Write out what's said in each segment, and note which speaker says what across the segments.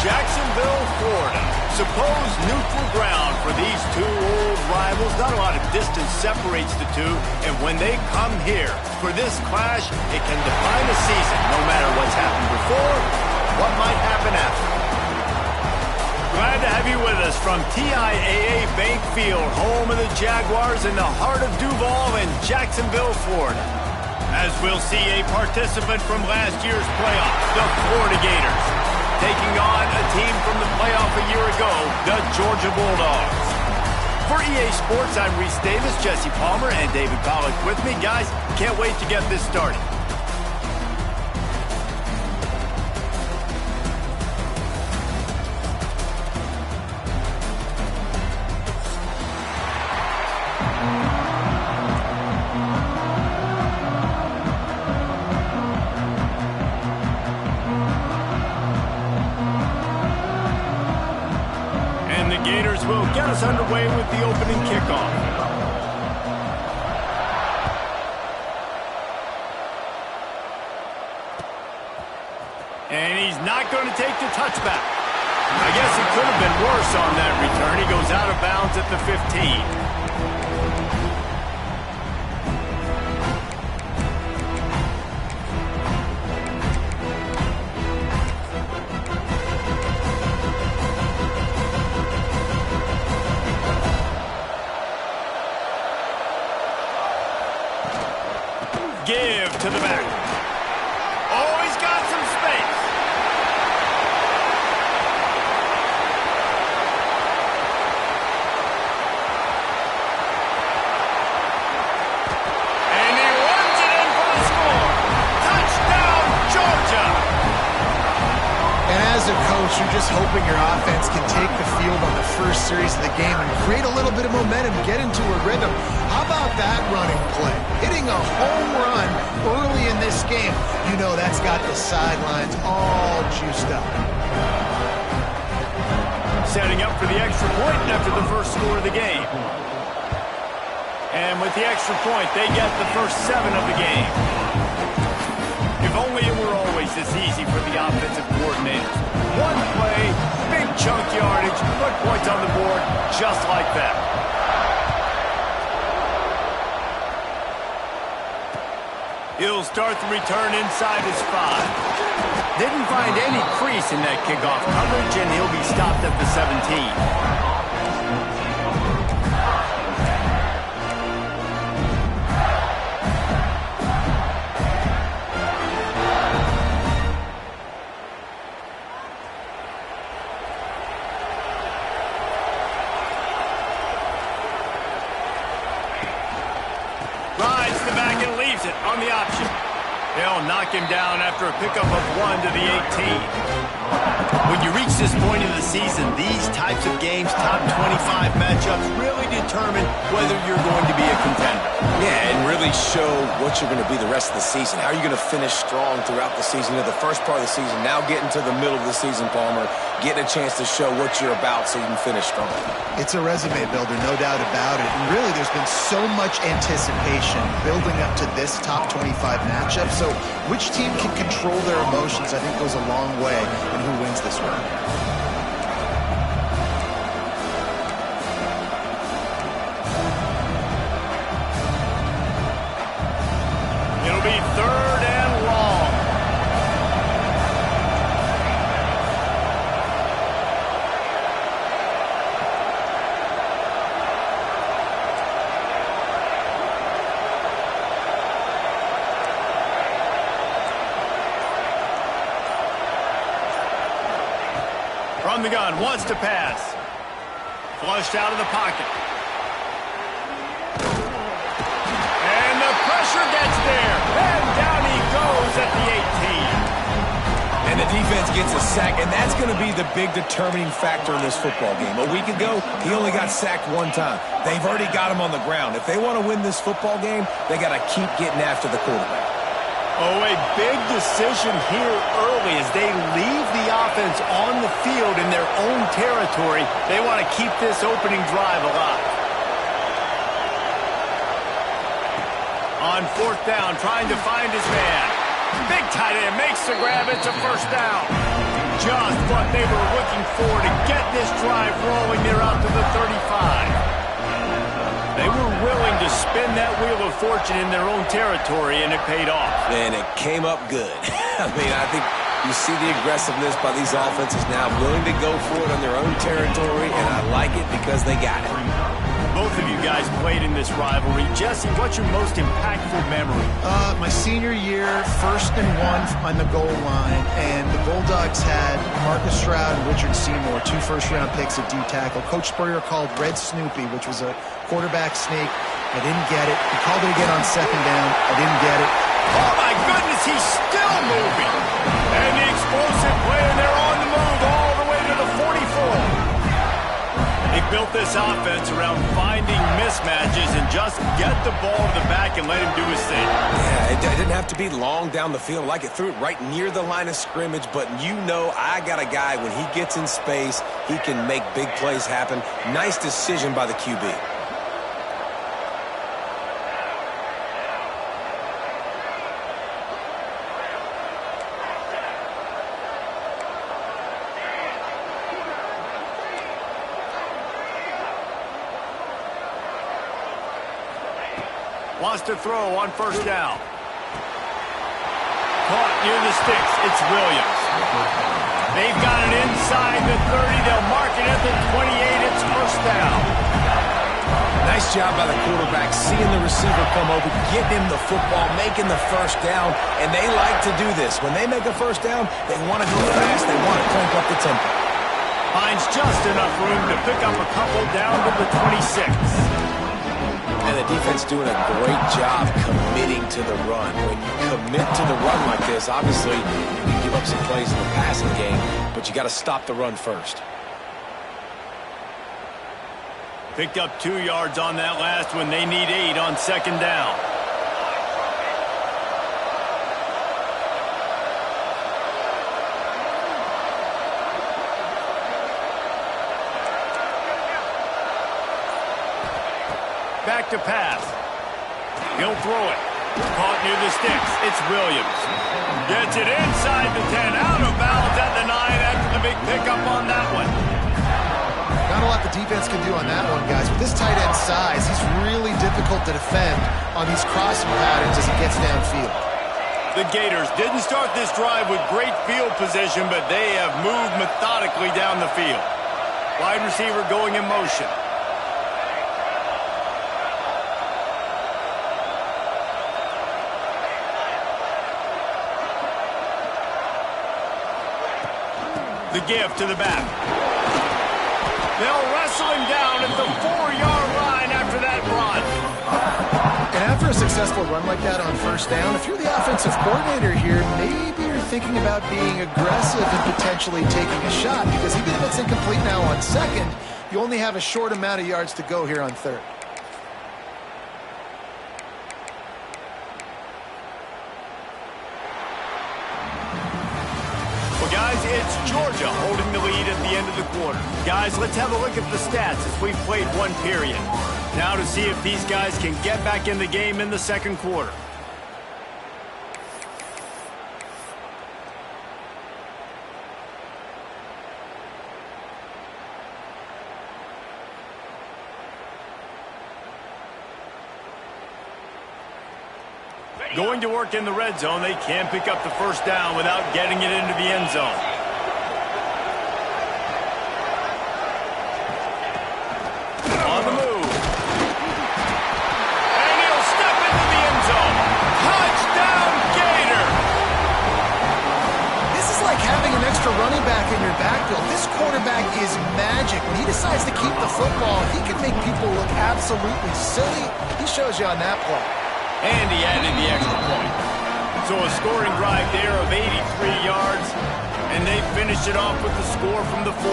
Speaker 1: Jacksonville, Florida. Supposed neutral ground for these two old rivals. Not a lot of distance separates the two, and when they come here for this clash, it can define a season, no matter what's happened before, what might happen after. Glad to have you with us from TIAA Bank Field, home of the Jaguars in the heart of Duval in Jacksonville, Florida. As we'll see a participant from last year's playoff, the Florida Gators, taking on a team from the playoff a year ago, the Georgia Bulldogs. For EA Sports, I'm Reese Davis, Jesse Palmer, and David Pollack with me. Guys, can't wait to get this started. Gators will get us underway with the opening kickoff. And he's not going to take the touchback. I guess it could have been worse on that return. He goes out of bounds at the 15. Give to the back. Oh, he's got some space. And he runs it in for the score. Touchdown, Georgia.
Speaker 2: And as a coach, you're just hoping your offense can take the field on the first series of the game and create a little bit of momentum, get into a rhythm. How about that running play? Hitting a home run early in this game. You know that's got the sidelines all juiced up.
Speaker 1: Setting up for the extra point after the first score of the game. And with the extra point, they get the first 7 of the game. If only it were always this easy for the offensive coordinators. One play, big chunk yardage, put points on the board just like that. He'll start the return inside his 5. Didn't find any crease in that kickoff coverage, and he'll be stopped at the 17. Rides the back and leaves it on the option. They'll knock him down after a pickup of 1 to the 18. When you reach this point in the season, these types of games, top 25 matchups, really determine whether you're going to be a contender.
Speaker 3: Yeah, and really show what you're going to be the rest of the season. How are you going to finish strong throughout the season? You know, the first part of the season, now getting to the middle of the season, Palmer, getting a chance to show what you're about so you can finish strong.
Speaker 2: It's a resume builder, no doubt about it. And really, there's been so much anticipation building up to this top 25 matchup. So which team can control their emotions, I think, goes a long way in who wins this one.
Speaker 1: It'll be 3rd and long. From the gun, wants to pass. Flushed out of the pocket. And the pressure gets there. And down he goes at the 18.
Speaker 3: And the defense gets a sack, and that's going to be the big determining factor in this football game. A week ago, he only got sacked 1 time. They've already got him on the ground. If they want to win this football game, they got to keep getting after the quarterback.
Speaker 1: Oh, a big decision here early as they leave the offense on the field in their own territory. They want to keep this opening drive alive. On 4th down, trying to find his man. Big tight end makes the grab. It's a 1st down. just what they were looking for to get this drive rolling. They're out to the 35. They were willing to spin that wheel of fortune in their own territory, and it paid off.
Speaker 3: And it came up good. I mean, I think you see the aggressiveness by these offenses now, willing to go for it on their own territory, and I like it because they got it.
Speaker 1: Both of you guys played in this rivalry. Jesse, what's your most impactful memory?
Speaker 2: My senior year, 1st and 1 on the goal line, and the Bulldogs had Marcus Stroud and Richard Seymour, 2 first-round picks at D-tackle. Coach Spurrier called Red Snoopy, which was a quarterback sneak. I didn't get it. He called it again on 2nd down. I didn't get it.
Speaker 1: Oh, my goodness, he's still moving. And the explosive play, and they're on the move all the way to the 44. They built this offense around finding mismatches and just get the ball to the back and let him do his thing.
Speaker 3: Yeah, it didn't have to be long down the field. Like it threw it right near the line of scrimmage, but you know I got a guy, when he gets in space, he can make big plays happen. Nice decision by the QB.
Speaker 1: Wants to throw on 1st down. Caught near the sticks. It's Williams. They've got it inside the 30. They'll mark it at the 28. It's 1st down.
Speaker 3: Nice job by the quarterback, seeing the receiver come over, getting him the football, making the 1st down, and they like to do this. When they make a 1st down, they want to go fast. They want to crank up the tempo.
Speaker 1: Finds just enough room to pick up a couple down to the 26.
Speaker 3: And the defense doing a great job committing to the run. When you commit to the run like this, obviously you can give up some plays in the passing game, but you got to stop the run first.
Speaker 1: Picked up 2 yards on that last one. They need 8 on 2nd down. Back to pass. He'll throw it. Caught near the sticks. It's Williams. Gets it inside the 10. Out of bounds at the 9 after the big pickup on that one.
Speaker 2: Not a lot the defense can do on that one, guys. With this tight end size, he's really difficult to defend on these crossing patterns as he gets downfield.
Speaker 1: The Gators didn't start this drive with great field position, but they have moved methodically down the field. Wide receiver going in motion. The give to the back. They'll wrestle him down at the 4-yard line after that run.
Speaker 2: And after a successful run like that on 1st down, if you're the offensive coordinator here, maybe you're thinking about being aggressive and potentially taking a shot, because even if it's incomplete now on 2nd, you only have a short amount of yards to go here on 3rd.
Speaker 1: Guys, it's Georgia holding the lead at the end of the quarter. Guys, let's have a look at the stats as we've played 1 period. Now to see if these guys can get back in the game in the 2nd quarter. Going to work in the red zone. They can't pick up the 1st down without getting it into the end zone. On the move. And he'll step into the end zone. Touchdown, Gator!
Speaker 2: This is like having an extra running back in your backfield. This quarterback is magic. When he decides to keep the football, he can make people look absolutely silly. He shows you on that play.
Speaker 1: And he added the extra point. So a scoring drive there of 83 yards, and they finished it off with the score from the 4.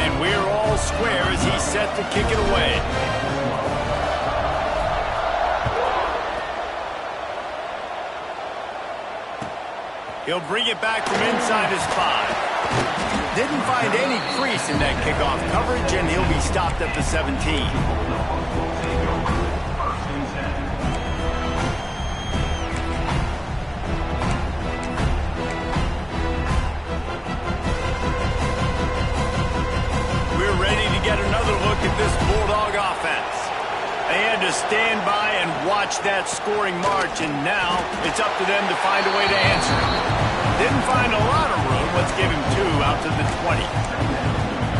Speaker 1: And we're all square as he's set to kick it away. He'll bring it back from inside his 5. Didn't find any crease in that kickoff coverage, and he'll be stopped at the 17. watched that scoring march, and now it's up to them to find a way to answer it. Didn't find a lot of room. Let's give him 2 out to the 20.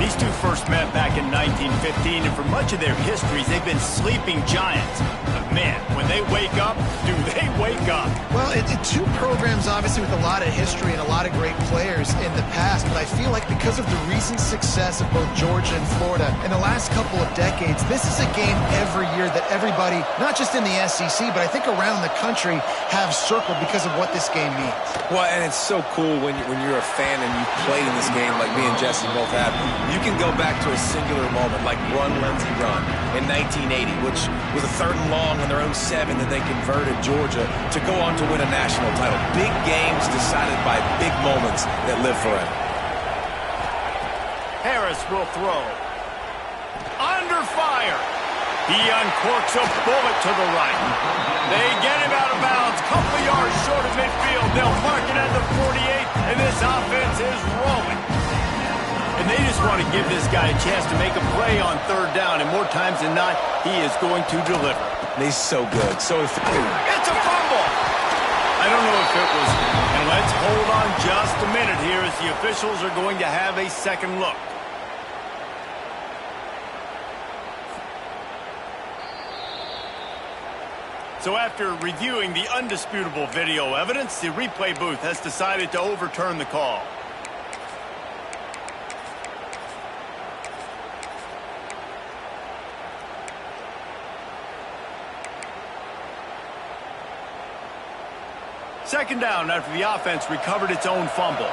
Speaker 1: These two first met back in 1915, and for much of their histories, they've been sleeping giants. But man, when they wake up, do they wake up?
Speaker 2: Well, two programs, obviously, with a lot of history and a lot of great players in the past, but I feel like because of the recent success of both Georgia and Florida in the last couple of decades, this is a game every year that everybody, not just in the SEC, but I think around the country, have circled because of what this game means.
Speaker 3: Well, and it's so cool when you're a fan and you've played in this game like me and Jesse both have. You can go back to a singular moment like Run, Lindsey, Run in 1980, which was a 3rd and long on their own 7 that they converted Georgia to go on to win a national title. Big games decided by big moments that live forever.
Speaker 1: Harris will throw. Under fire. He uncorks a bullet to the right. They get him out of bounds. Couple of yards short of midfield. They'll mark it at the 48, and this offense is rolling. And they just want to give this guy a chance to make a play on 3rd down, and more times than not, he is going to deliver.
Speaker 3: And he's so good. So effective.
Speaker 1: It's a fumble. I don't know if it was. And let's hold on just a minute here as the officials are going to have a second look. So after reviewing the undisputable video evidence, the replay booth has decided to overturn the call. Second down after the offense recovered its own fumble.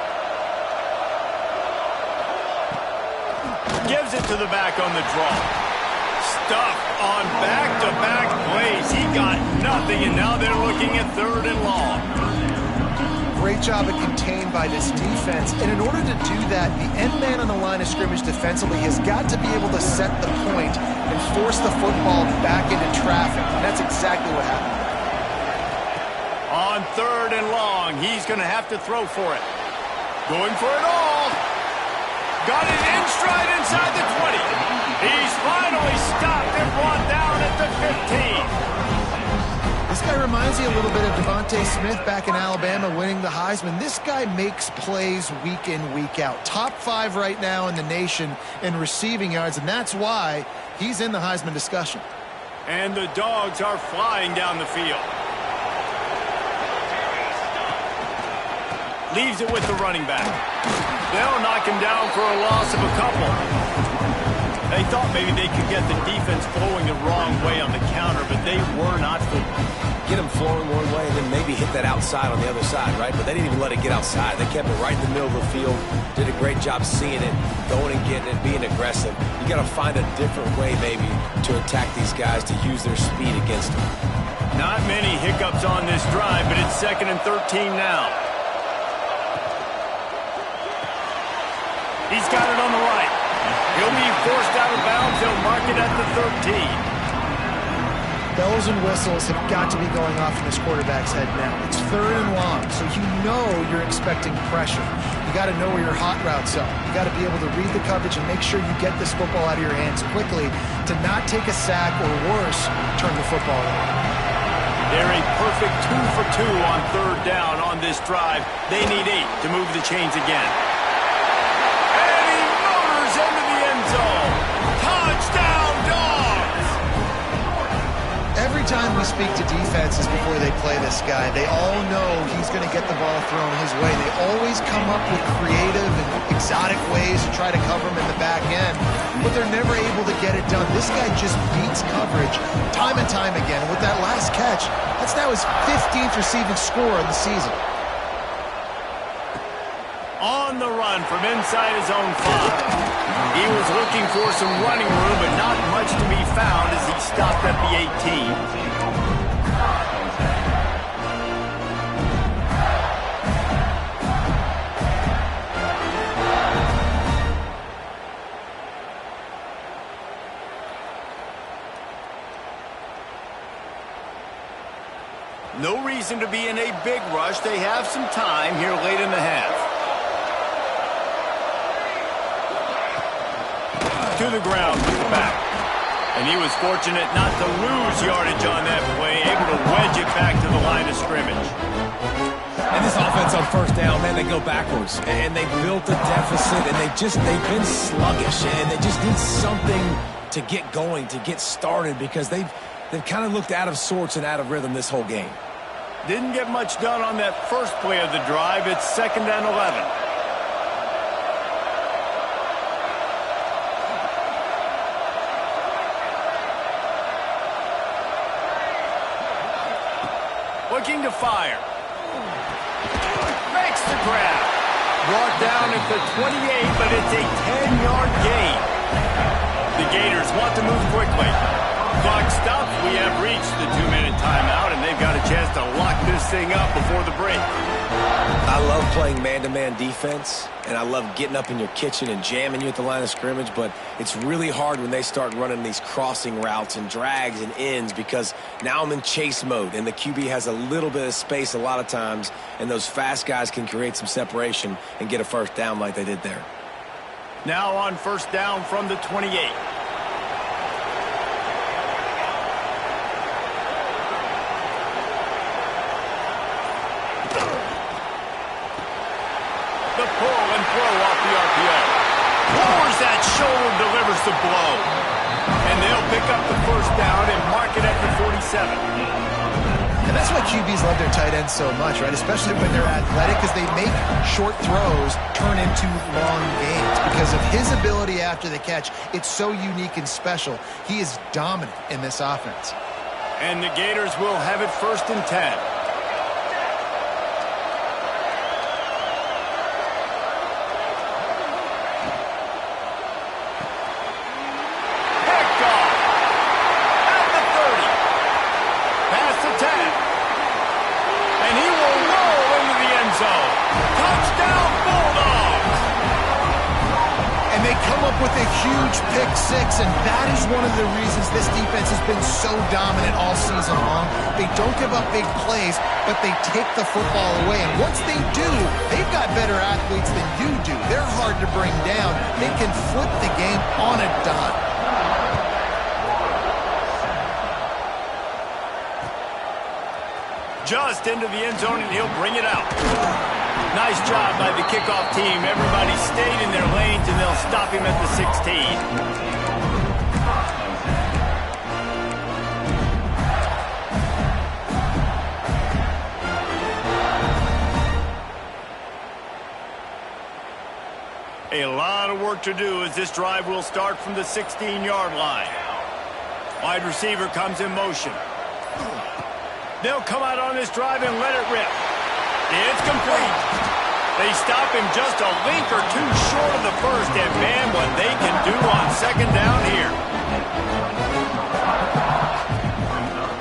Speaker 1: Gives it to the back on the draw. Stuffed on back-to-back plays. He got nothing, and now they're looking at 3rd and long.
Speaker 2: Great job of contained by this defense. And in order to do that, the end man on the line of scrimmage defensively has got to be able to set the point and force the football back into traffic. And that's exactly what happened.
Speaker 1: On 3rd and long, he's going to have to throw for it. Going for it all. Got it in stride inside the 20. He's finally stopped and brought down at the 15.
Speaker 2: This guy reminds me a little bit of Devontae Smith back in Alabama winning the Heisman. This guy makes plays week in, week out. Top 5 right now in the nation in receiving yards, and that's why he's in the Heisman discussion.
Speaker 1: And the Dogs are flying down the field. Leaves it with the running back. They'll knock him down for a loss of a couple. They thought maybe they could get the defense flowing the wrong way on the counter, but they were not fooled.
Speaker 3: Get them flowing one way and then maybe hit that outside on the other side, right? But they didn't even let it get outside. They kept it right in the middle of the field. Did a great job seeing it, going and getting it, being aggressive. You got to find a different way maybe to attack these guys, to use their speed against them.
Speaker 1: Not many hiccups on this drive, but it's 2nd and 13 now. He's got it on the right. He'll be forced out of bounds. They'll mark it at the 13.
Speaker 2: Bells and whistles have got to be going off in this quarterback's head now. It's 3rd and long, so you know you're expecting pressure. You got to know where your hot routes are. You got to be able to read the coverage and make sure you get this football out of your hands quickly to not take a sack or worse, turn the football over.
Speaker 1: They're a perfect 2 for 2 on 3rd down on this drive. They need 8 to move the chains again. Into the end zone. Touchdown, Dogs!
Speaker 2: Every time we speak to defenses before they play this guy, they all know he's going to get the ball thrown his way. They always come up with creative and exotic ways to try to cover him in the back end, but they're never able to get it done. This guy just beats coverage time and time again. And with that last catch, that's now his 15th receiving score of the season.
Speaker 1: On the run from inside his own 5. He was looking for some running room, but not much to be found as he stopped at the 18. No reason to be in a big rush. They have some time here late in the half. To the ground with the back. And he was fortunate not to lose yardage on that play, able to wedge it back to the line of scrimmage.
Speaker 3: And this offense on first down, man, they go backwards. And they built a deficit, and they've been sluggish. And they just need something to get going, to get started, because they've kind of looked out of sorts and out of rhythm this whole game.
Speaker 1: Didn't get much done on that first play of the drive. It's 2nd and 11. Looking to fire. Makes the grab. Brought down at the 28, but it's a 10-yard gain. The Gators want to move quickly. Clock stops. We have reached the 2-minute timeout, and they've got a chance to lock this thing up before the break.
Speaker 3: I love playing man-to-man defense, and I love getting up in your kitchen and jamming you at the line of scrimmage, but it's really hard when they start running these crossing routes and drags and ends, because now I'm in chase mode, and the QB has a little bit of space a lot of times, and those fast guys can create some separation and get a first down like they did there.
Speaker 1: Now on first down from the 28. The pull and throw off the RPO. Lowers that shoulder, delivers the blow. And they'll pick up the first down and mark it at the 47.
Speaker 2: And that's why QBs love their tight ends so much, right? Especially when they're athletic, because they make short throws turn into long gains. Because of his ability after the catch, it's so unique and special. He is dominant in this offense.
Speaker 1: And the Gators will have it 1st and 10.
Speaker 2: With a huge pick six, and that is one of the reasons this defense has been so dominant all season long. They don't give up big plays, but they take the football away. And once they do, they've got better athletes than you do. They're hard to bring down. They can flip the game on a dime.
Speaker 1: Just into the end zone, and he'll bring it out. Nice job by the kickoff team. Everybody stayed in their lanes, and they'll stop him at the 16. A lot of work to do as this drive will start from the 16-yard line. Wide receiver comes in motion. They'll come out on this drive and let it rip. It's complete. They stop him just a link or two short of the first, and man, what they can do on 2nd down here.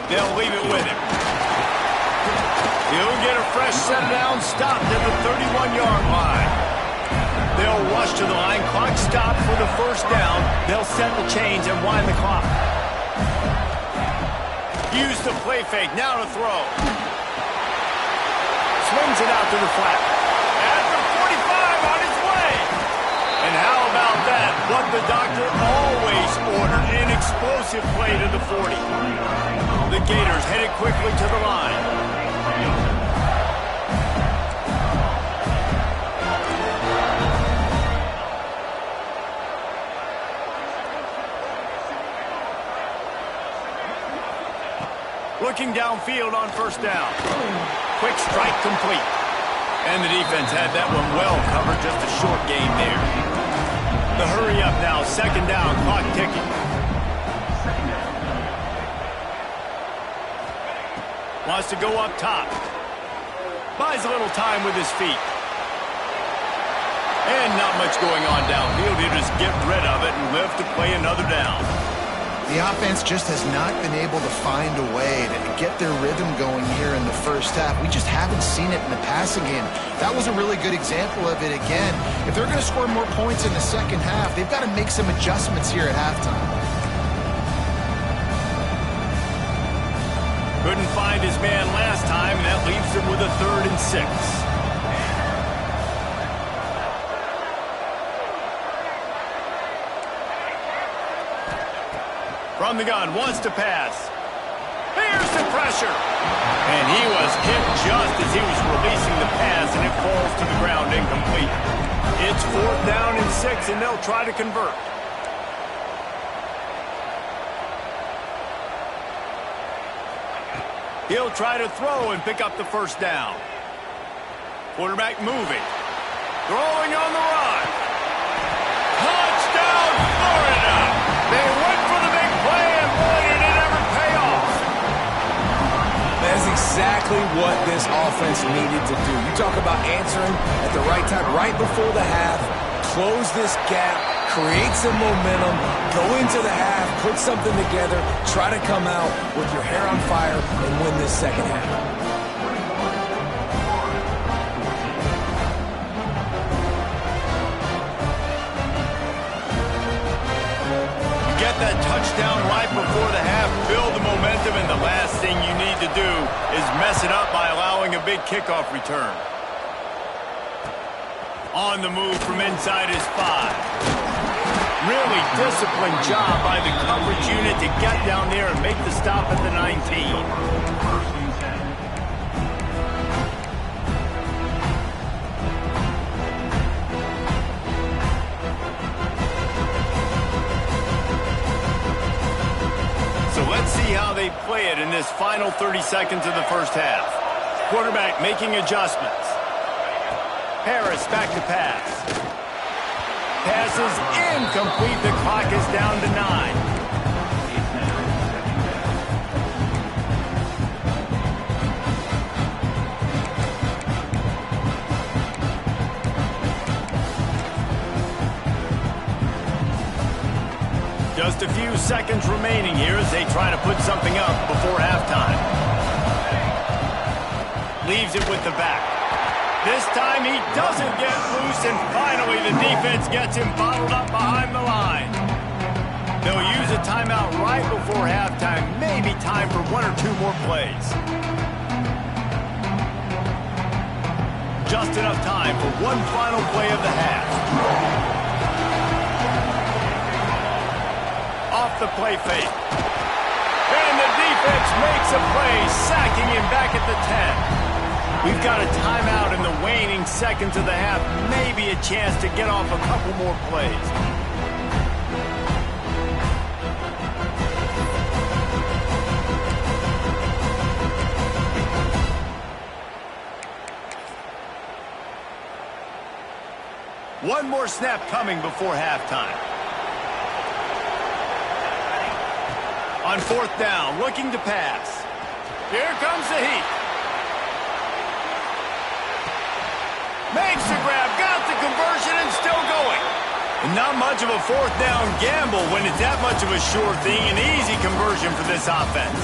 Speaker 1: They'll leave it with him. He'll get a fresh set down, stopped at the 31-yard line. They'll rush to the line, clock stopped for the first down. They'll set the chains and wind the clock. Use the play fake, now to throw. Swings it out to the flat. At the 45 on his way. And how about that? What the doctor always ordered, an explosive play to the 40. The Gators headed quickly to the line. Looking downfield on first down. Quick strike complete. And the defense had that one well covered, just a short game there. The hurry up now, 2nd down, clock ticking. Wants to go up top. Buys a little time with his feet. And not much going on downfield. He'll just get rid of it and live to play another down.
Speaker 2: The offense just has not been able to find a way to get their rhythm going here in the first half. We just haven't seen it in the passing game. That was a really good example of it again. If they're going to score more points in the second half, they've got to make some adjustments here at halftime.
Speaker 1: Couldn't find his man last time, and that leaves him with a 3rd and 6. From the gun, wants to pass. Here's the pressure. And he was hit just as he was releasing the pass, and it falls to the ground incomplete. It's 4th down and 6, and they'll try to convert. He'll try to throw and pick up the 1st down. Quarterback moving. Throwing on the run. Touchdown, Florida! They went for the big play, and boy, did it ever pay off.
Speaker 3: That's exactly what this offense needed to do. You talk about answering at the right time, right before the half, close this gap, create some momentum, go into the half, put something together, try to come out with your hair on fire and win this second half.
Speaker 1: Get that touchdown right before the half, build the momentum, and the last thing you need to do is mess it up by allowing a big kickoff return. On the move from inside his 5. Really disciplined job by the coverage unit to get down there and make the stop at the 19. Let's see how they play it in this final 30 seconds of the first half. Quarterback making adjustments. Harris back to pass. Pass is incomplete. The clock is down to 9. Just a few seconds remaining here as they try to put something up before halftime. Leaves it with the back. This time he doesn't get loose, and finally the defense gets him bottled up behind the line. They'll use a timeout right before halftime. Maybe time for 1 or 2 more plays. Just enough time for one final play of the half. Off the play fake. And the defense makes a play, sacking him back at the 10. We've got a timeout in the waning seconds of the half. Maybe a chance to get off a couple more plays. One more snap coming before halftime. On 4th down, looking to pass. Here comes the heat. Makes the grab, got the conversion, and still going. And not much of a 4th down gamble when it's that much of a sure thing. An easy conversion for this offense.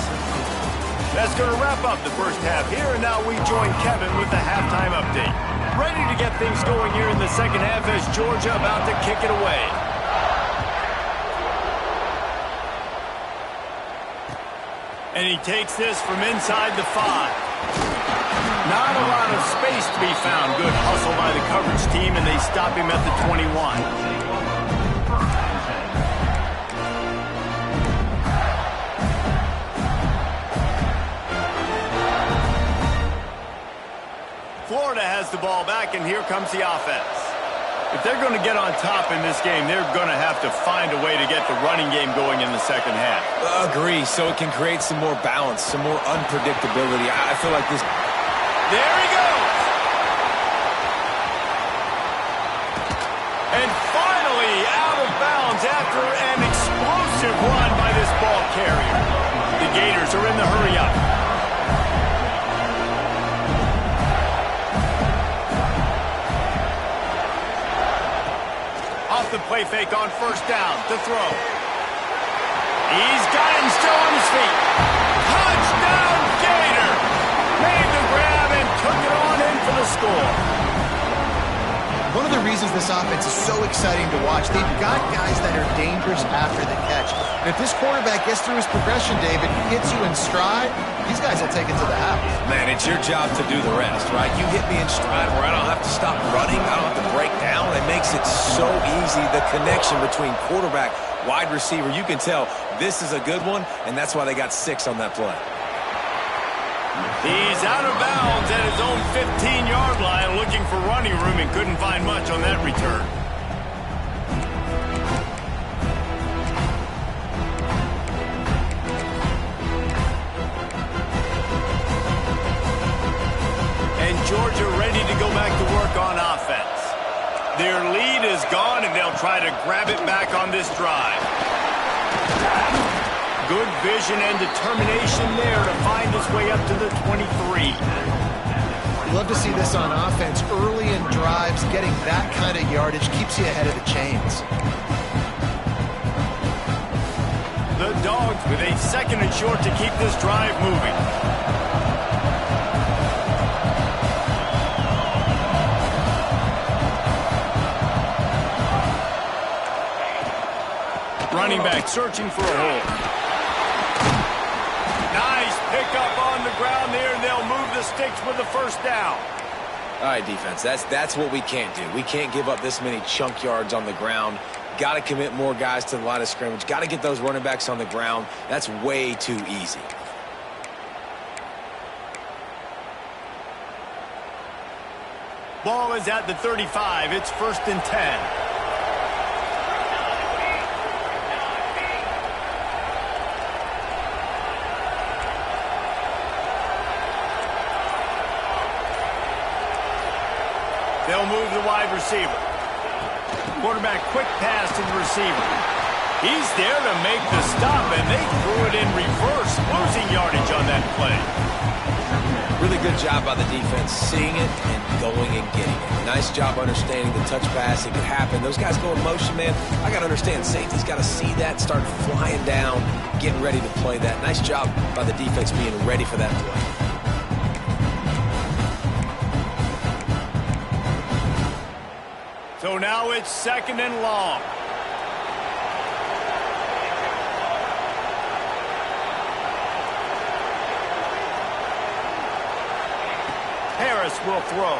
Speaker 1: That's going to wrap up the first half here, and now we join Kevin with the halftime update. Ready to get things going here in the second half as Georgia about to kick it away. And he takes this from inside the 5. Not a lot of space to be found. Good hustle by the coverage team, and they stop him at the 21. Florida has the ball back, and here comes the offense. If they're going to get on top in this game, they're going to have to find a way to get the running game going in the second half.
Speaker 3: Agree, so it can create some more balance, some more unpredictability. I feel like this...
Speaker 1: There he goes! And finally out of bounds after an explosive run by this ball carrier. The Gators are in the hurry-up. The play fake on 1st down to throw. He's got him still on his feet. Touchdown, Gator! Made the grab and took it on in for the score.
Speaker 2: One of the reasons this offense is so exciting to watch. They've got guys that are dangerous after the catch. And if this quarterback gets through his progression, David, hits you in stride, these guys will take it to the house.
Speaker 3: Man, it's your job to do the rest, right? You hit me in stride where I don't have to stop running, I don't have to break down. It makes it so easy, the connection between quarterback, wide receiver. You can tell this is a good one, and that's why they got 6 on that play.
Speaker 1: He's out of bounds at his own 15-yard line, looking for running room and couldn't find much on that return. And Georgia ready to go back to work on offense. Their lead is gone, and they'll try to grab it back on this drive. Good vision and determination there to find his way up to the 23.
Speaker 2: Love to see this on offense. Early in drives, getting that kind of yardage keeps you ahead of the chains.
Speaker 1: The Dogs with a 2nd and short to keep this drive moving. Running back searching for a hole. Nice pickup on the ground there, and they'll move the sticks with the first down.
Speaker 3: All right, defense, that's what we can't do. We can't give up this many chunk yards on the ground. Got to commit more guys to the line of scrimmage. Got to get those running backs on the ground. That's way too easy.
Speaker 1: Ball is at the 35. It's 1st and 10. They'll move the wide receiver. Quarterback quick pass to the receiver. He's there to make the stop, and they threw it in reverse, losing yardage on that play.
Speaker 3: Really good job by the defense, seeing it and going and getting it. Nice job understanding the touch pass. It could happen. Those guys go in motion, man. I got to understand, safety's got to see that, start flying down, getting ready to play that. Nice job by the defense being ready for that play.
Speaker 1: So now it's 2nd and long. Harris will throw.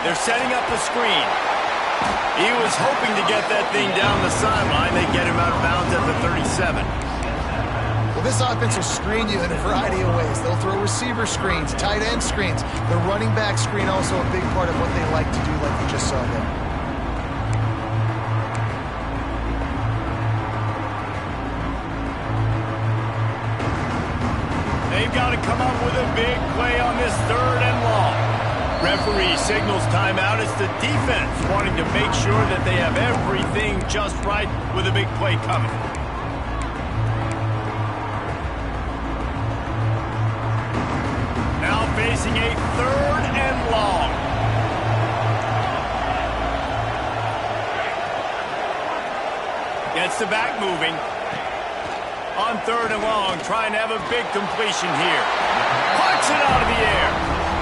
Speaker 1: They're setting up the screen. He was hoping to get that thing down the sideline. They get him out of bounds at the 37.
Speaker 2: Well, this offense will screen you in a variety of ways. They'll throw receiver screens, tight end screens. The running back screen also a big part of what they like to do, like you just saw there.
Speaker 1: They've got to come up with a big play on this 3rd and long. Referee signals timeout. It's the defense wanting to make sure that they have everything just right with a big play coming. Now facing a 3rd and long. Gets the back moving. On 3rd and long, trying to have a big completion here. Puts it out of the air.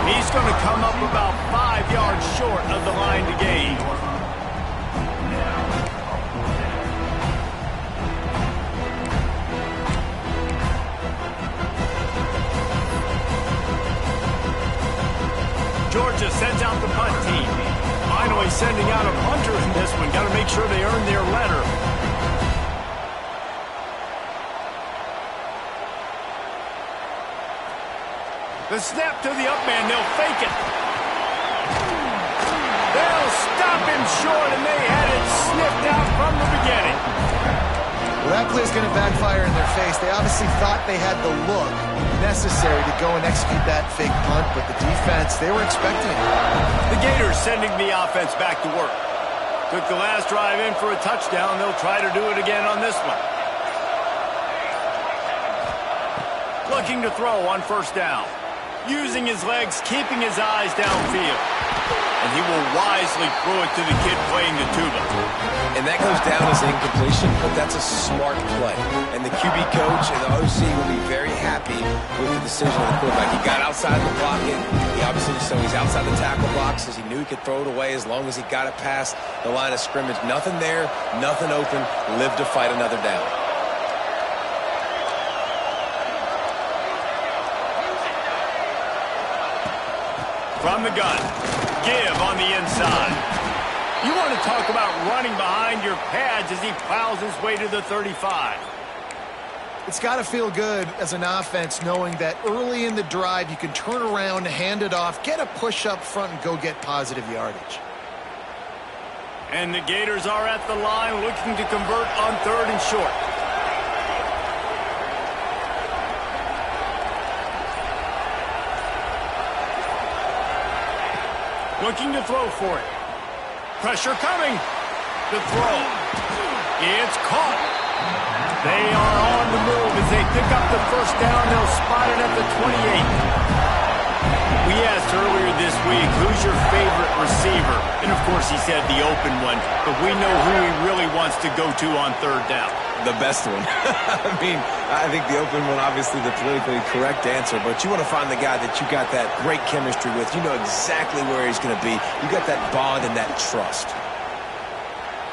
Speaker 1: He's going to come up about 5 yards short of the line to gain. Georgia sends out the punt team. Finally sending out a punter in this one. Got to make sure they earn their letter. The snap to the up man, they'll fake it. They'll stop him short, and they had it sniffed out from the beginning.
Speaker 2: Well, that play is going to backfire in their face. They obviously thought they had the look necessary to go and execute that fake punt, but the defense, they were expecting it.
Speaker 1: The Gators sending the offense back to work. Took the last drive in for a touchdown. They'll try to do it again on this one. Looking to throw on 1st down. Using his legs, keeping his eyes downfield. and he will wisely throw it to the kid playing the tuba.
Speaker 3: And that goes down as incompletion, but that's a smart play. And the QB coach and the OC will be very happy with the decision of the quarterback. He got outside the pocket. He obviously, so he's outside the tackle box as he knew he could throw it away as long as he got it past the line of scrimmage. Nothing there, nothing open, live to fight another down.
Speaker 1: From the gun, give on the inside. You want to talk about running behind your pads as he plows his way to the 35.
Speaker 2: It's got to feel good as an offense knowing that early in the drive you can turn around, hand it off, get a push up front, and go get positive yardage.
Speaker 1: And the Gators are at the line looking to convert on 3rd and short. Looking to throw for it. Pressure coming. The throw. It's caught. They are on the move as they pick up the first down. They'll spot it at the 28. We asked earlier this week, who's your favorite receiver? And, of course, he said the open one. But we know who he really wants to go to on 3rd down.
Speaker 3: The best one. I mean, I think the open one, obviously the politically correct answer, but you want to find the guy that you got that great chemistry with. You know exactly where he's going to be. You got that bond and that trust.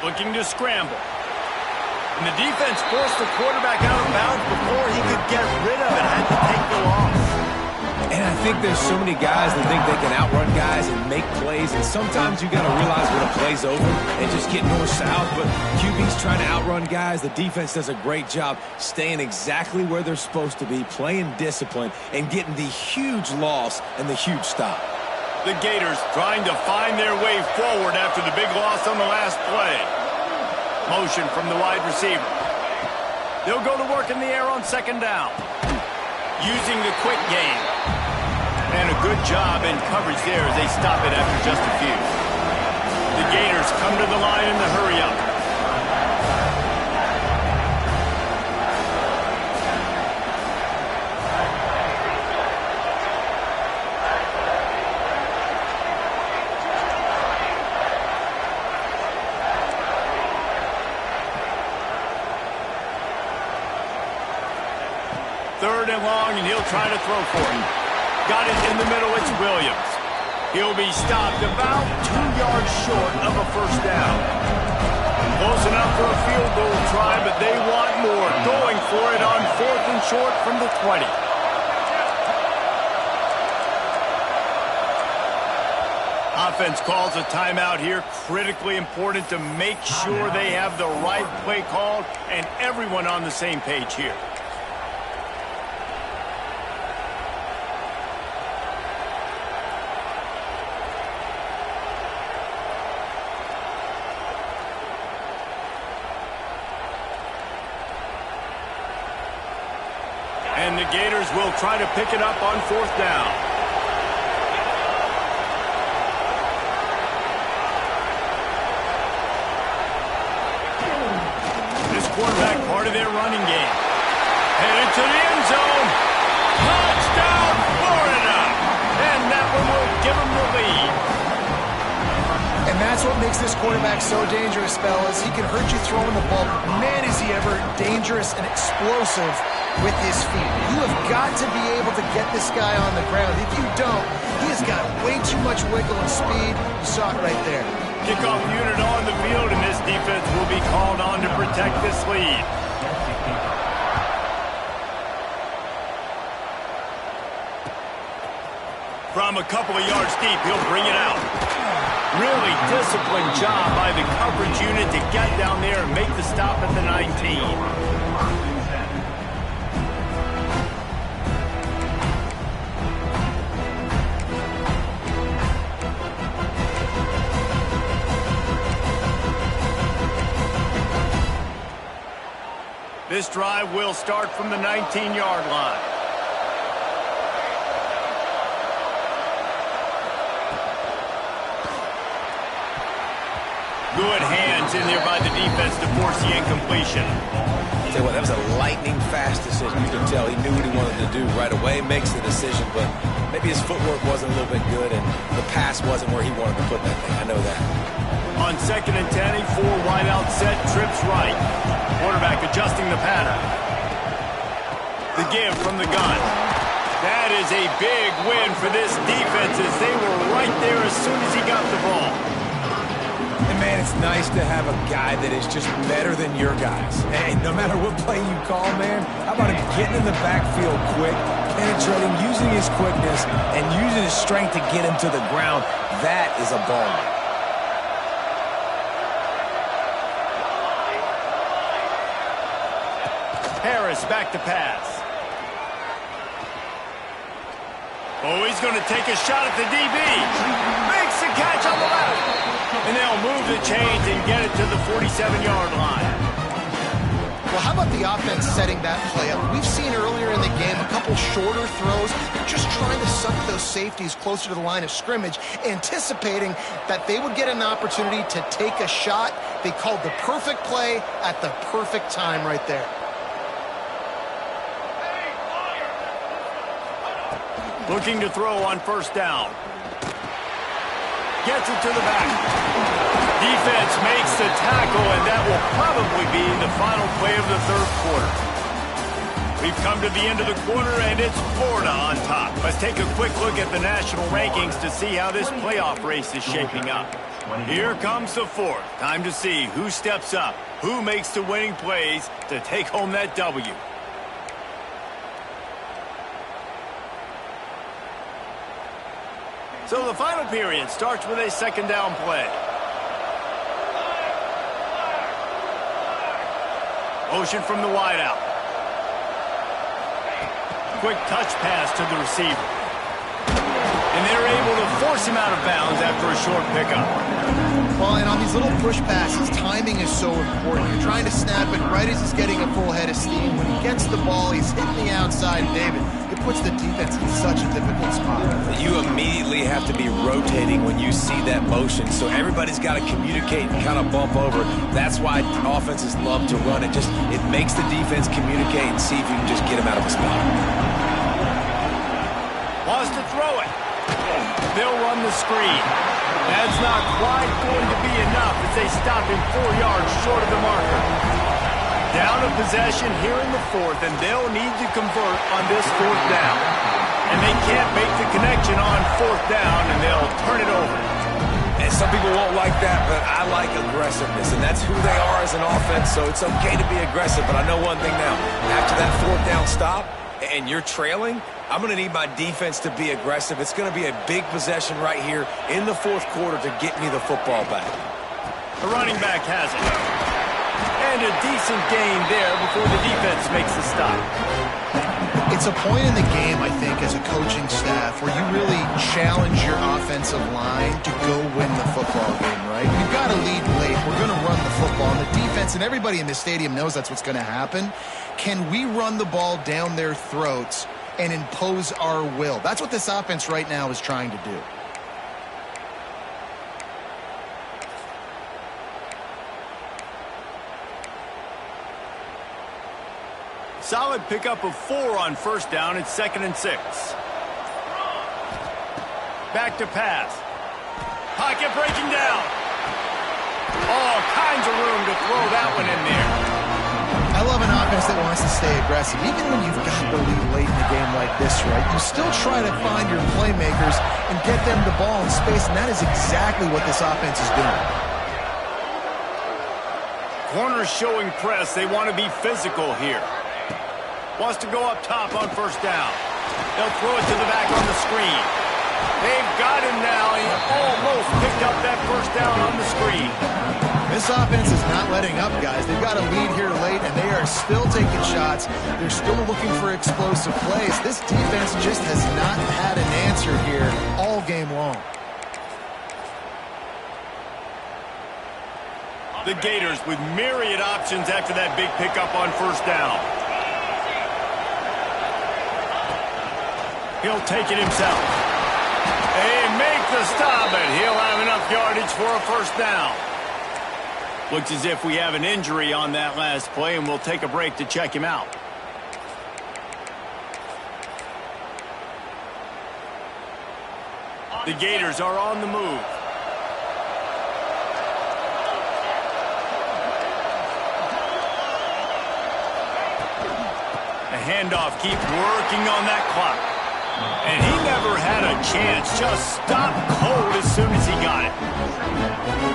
Speaker 1: Looking to scramble. And the defense forced the quarterback out of bounds before he could get rid of it. Had to take the loss.
Speaker 3: And I think there's so many guys that think they can outrun guys and make plays, and sometimes you got to realize when a play's over and just get north-south, but QB's trying to outrun guys. The defense does a great job staying exactly where they're supposed to be, playing discipline, and getting the huge loss and the huge stop.
Speaker 1: The Gators trying to find their way forward after the big loss on the last play. Motion from the wide receiver. They'll go to work in the air on 2nd down. Using the quick game. And a good job in coverage there as they stop it after just a few. The Gators come to the line in the hurry-up. Third and long, and he'll try to throw for it. Got it in the middle, it's Williams. He'll be stopped about 2 yards short of a first down. Close enough for a field goal try, but they want more. Going for it on 4th and short from the 20. Offense calls a timeout here. Critically important to make sure they have the right play called and everyone on the same page here. And the Gators will try to pick it up on 4th down. This quarterback part of their running game. Headed to the end zone. Touchdown, Florida! And that one will give them the lead.
Speaker 2: And that's what makes this quarterback so dangerous, fellas. He can hurt you throwing the ball. Man, is he ever dangerous and explosive with his feet. You have got to be able to get this guy on the ground. If you don't, he has got way too much wiggle and speed. You saw it right there.
Speaker 1: Kickoff unit on the field, and this defense will be called on to protect this lead. From a couple of yards deep, he'll bring it out. Really disciplined job by the coverage unit to get down there and make the stop at the 19. This drive will start from the 19-yard line. Good hands in there by the defense to force the incompletion.
Speaker 3: tell you what, that was a lightning-fast decision. You can tell he knew what he wanted to do right away, makes the decision, but maybe his footwork wasn't a little bit good, and the pass wasn't where he wanted to put that thing. I know that.
Speaker 1: On 2nd and 10, a 4 wide out set, trips right. Quarterback adjusting the pattern. The give from the gun. That is a big win for this defense as they were right there as soon as he got the ball.
Speaker 3: And, man, it's nice to have a guy that is just better than your guys. Hey, no matter what play you call, man, how about him getting in the backfield quick, penetrating, using his quickness, and using his strength to get him to the ground? That is a baller.
Speaker 1: Harris back to pass. Oh, he's going to take a shot at the DB. Makes the catch on the left. And they'll move the chains and get it to the 47-yard line.
Speaker 2: Well, how about the offense setting that play up? We've seen earlier in the game a couple shorter throws, just trying to suck those safeties closer to the line of scrimmage, anticipating that they would get an opportunity to take a shot. They called the perfect play at the perfect time right there.
Speaker 1: Looking to throw on 1st down. Gets it to the back. Defense makes the tackle, and that will probably be the final play of the 3rd quarter. We've come to the end of the quarter, and it's Florida on top. Let's take a quick look at the national rankings to see how this playoff race is shaping up. Here comes the 4th. Time to see who steps up, who makes the winning plays to take home that W. So the final period starts with a 2nd down play. Motion from the wideout. Quick touch pass to the receiver. And they're able to force him out of bounds after a short pickup.
Speaker 2: Well, and on these little push passes, timing is so important. You're trying to snap it right as he's getting a full head of steam. When he gets the ball, he's hitting the outside, David. It puts the defense in such a difficult spot.
Speaker 3: You immediately have to be rotating when you see that motion, so everybody's got to communicate and kind of bump over. That's why offenses love to run it. It makes the defense communicate and see if you can just get him out of a spot.
Speaker 1: Wants to throw it. They'll run the screen. That's not quite going to be enough as they stop him 4 yards short of the marker. Down a possession here in the 4th, and they'll need to convert on this 4th down. And they can't make the connection on 4th down, and they'll turn it over.
Speaker 3: And some people won't like that, but I like aggressiveness, and that's who they are as an offense, so it's okay to be aggressive. But I know one thing now. After that 4th down stop, and you're trailing, I'm going to need my defense to be aggressive. It's going to be a big possession right here in the 4th quarter to get me the football back.
Speaker 1: The running back has it. And a decent gain there before the defense makes the stop.
Speaker 2: It's a point in the game, I think, as a coaching staff where you really challenge your offensive line to go win the football game, right? You've got to lead late. We're going to run the football. And the defense and everybody in the stadium knows that's what's going to happen. Can we run the ball down their throats and impose our will? That's what this offense right now is trying to do.
Speaker 1: Solid pickup of 4 on 1st down. It's 2nd and 6. Back to pass. Pocket breaking down. All kinds of room to throw that one in there.
Speaker 2: I love an offense that wants to stay aggressive. Even when you've got the lead late in a game like this, right, you still try to find your playmakers and get them the ball in space, and that is exactly what this offense is doing.
Speaker 1: Corners showing press. They want to be physical here. Wants to go up top on 1st down. They'll throw it to the back on the screen. They've got him now. He almost picked up that 1st down on the screen.
Speaker 2: This offense is not letting up, guys. They've got a lead here late, and they are still taking shots. They're still looking for explosive plays. This defense just has not had an answer here all game long.
Speaker 1: The Gators with myriad options after that big pickup on 1st down. He'll take it himself. They make the stop, and he'll have enough yardage for a 1st down. Looks as if we have an injury on that last play, and we'll take a break to check him out. The Gators are on the move. The handoff keeps working on that clock. And he never had a chance. Just stopped cold as soon as he got it.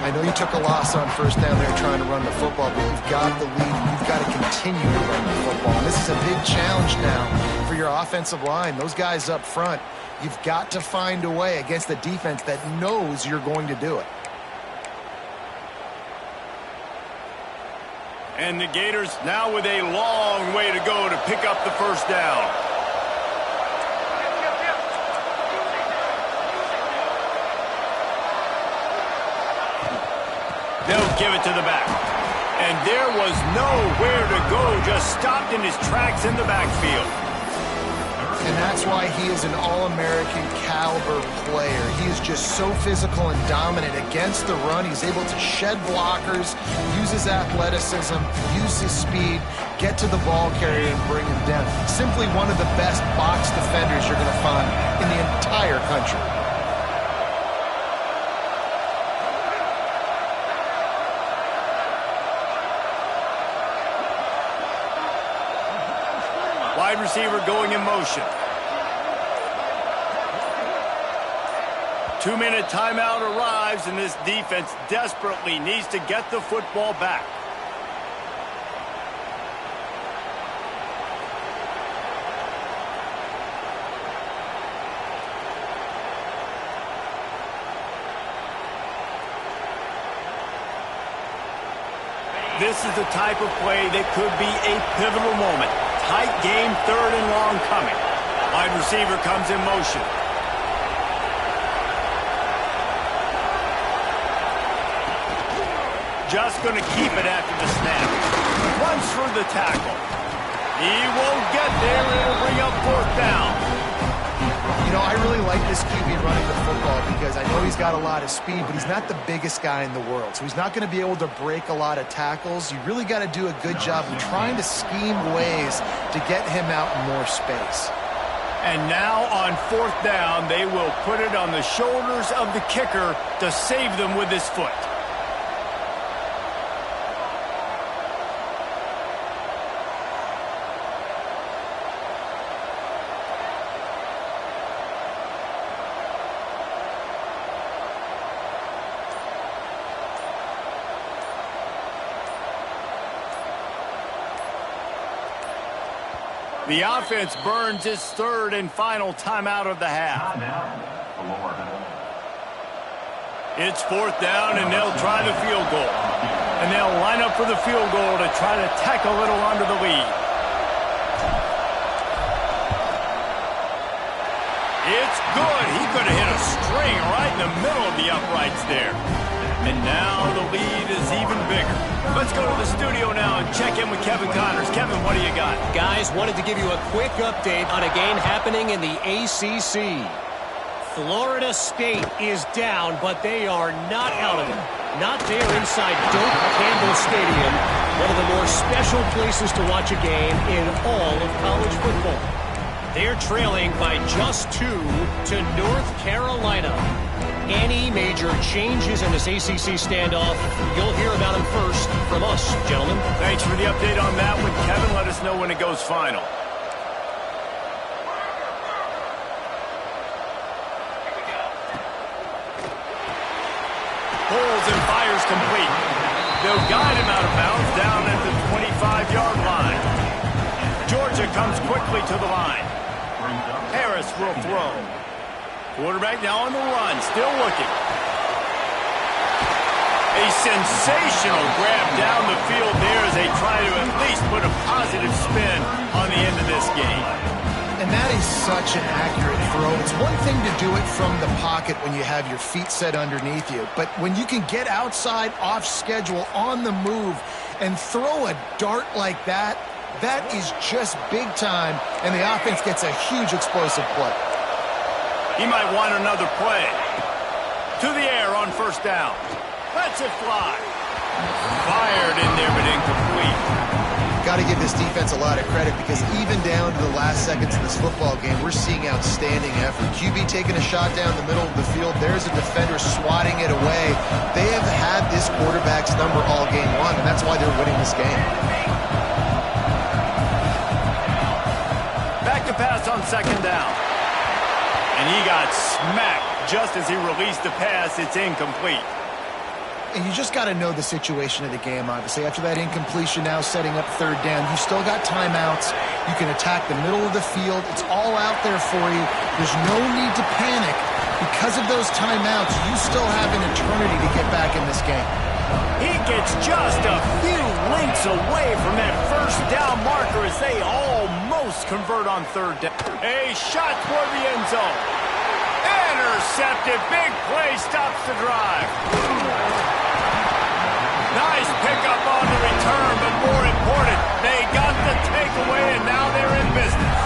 Speaker 2: I know you took a loss on first down there trying to run the football, but you've got the lead and you've got to continue to run the football. And this is a big challenge now for your offensive line. Those guys up front, you've got to find a way against the defense that knows you're going to do it.
Speaker 1: And the Gators now with a long way to go to pick up the first down. They'll give it to the back. And there was nowhere to go, just stopped in his tracks in the backfield.
Speaker 2: And that's why he is an All-American caliber player. He is just so physical and dominant against the run. He's able to shed blockers, use his athleticism, use his speed, get to the ball carrier and bring him down. Simply one of the best box defenders you're going to find in the entire country.
Speaker 1: Wide receiver going in motion. 2-minute timeout arrives, and this defense desperately needs to get the football back. This is the type of play that could be a pivotal moment. Tight game, third and long coming. Wide receiver comes in motion. Just going to keep it after the snap. Runs for the tackle. He won't get there. It'll bring up fourth down.
Speaker 2: You know, I really like this QB running the football because I know he's got a lot of speed, but he's not the biggest guy in the world. So he's not going to be able to break a lot of tackles. You really got to do a good job of trying to scheme ways to get him out in more space.
Speaker 1: And now on fourth down, they will put it on the shoulders of the kicker to save them with his foot. The offense burns its third and final timeout of the half. It's fourth down, and they'll try the field goal. And they'll line up for the field goal to try to tack a little onto the lead. It's good. He could have hit a string right in the middle of the uprights there. And now the lead is even bigger. Let's go to the studio now and check in with Kevin Connors. Kevin, what do you got?
Speaker 4: Guys, wanted to give you a quick update on a game happening in the ACC. Florida State is down, but they are not out of it. Not there inside Doak Campbell Stadium, one of the more special places to watch a game in all of college football. They're trailing by just 2 to North Carolina. Any major changes in this ACC standoff, you'll hear about them first from us, gentlemen.
Speaker 1: Thanks for the update on that one, Kevin. Let us know when it goes final. Pulls and fires complete. They'll guide him out of bounds down at the 25-yard line. Georgia comes quickly to the line. Harris will throw. Quarterback now on the run, still looking. A sensational grab down the field there as they try to at least put a positive spin on the end of this game.
Speaker 2: And that is such an accurate throw. It's one thing to do it from the pocket when you have your feet set underneath you, but when you can get outside, off schedule, on the move, and throw a dart like that, that is just big time, and the offense gets a huge explosive play.
Speaker 1: He might want another play. To the air on first down. Lets it fly. Fired in there, but incomplete.
Speaker 2: Got to give this defense a lot of credit because even down to the last seconds of this football game, we're seeing outstanding effort. QB taking a shot down the middle of the field. There's a defender swatting it away. They have had this quarterback's number all game long, and that's why they're winning this game.
Speaker 1: Back to pass on second down. And he got smacked just as he released the pass. It's incomplete.
Speaker 2: And you just got to know the situation of the game, obviously. After that incompletion, now setting up third down, you still got timeouts. You can attack the middle of the field. It's all out there for you. There's no need to panic. Because of those timeouts, you still have an eternity to get back in this game.
Speaker 1: He gets just a few lengths away from that first down marker as they almost convert on third down. A shot toward the end zone. Intercepted. Big play stops the drive. Nice pickup on the return, but more important, they got the takeaway, and now they're in business.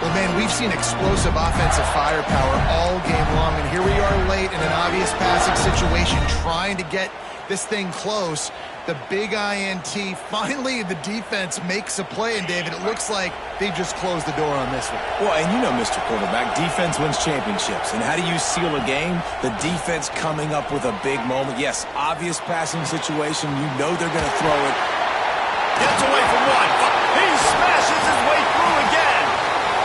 Speaker 2: Well, man, we've seen explosive offensive firepower all game long, and here we are late in an obvious passing situation trying to get this thing close. The big INT. Finally, the defense makes a play, and David, it looks like they've just closed the door on this one.
Speaker 3: Well, and you know, Mr. Quarterback, defense wins championships. And how do you seal a game? The defense coming up with a big moment. Yes, obvious passing situation. You know they're going to throw it.
Speaker 1: Gets away from one. He smashes his way through again.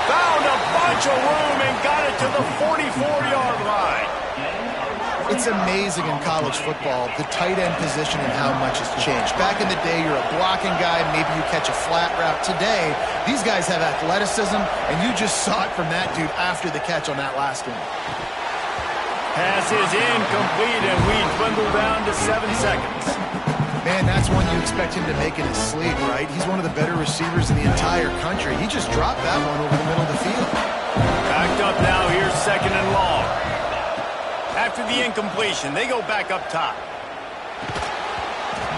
Speaker 1: Found a bunch of room and got it to the 44-yard line.
Speaker 2: It's amazing in college football, the tight end position and how much has changed. Back in the day, you're a blocking guy, maybe you catch a flat route. Today, these guys have athleticism, and you just saw it from that dude after the catch on that last one.
Speaker 1: Pass is incomplete, and we dwindle down to 7 seconds.
Speaker 2: Man, that's one you expect him to make in his sleep, right? He's one of the better receivers in the entire country. He just dropped that one over the middle of the field.
Speaker 1: Backed up now, here's second and long. After the incompletion, they go back up top.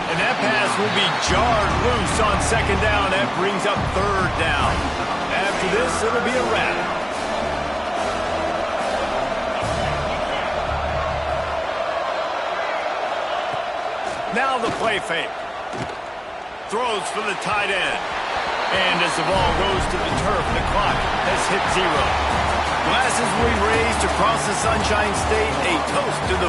Speaker 1: And that pass will be jarred loose on second down. That brings up third down. After this, it'll be a wrap. Now the play fake. Throws for the tight end. And as the ball goes to the turf, the clock has hit 0. Glasses will be raised across the Sunshine State, a toast to the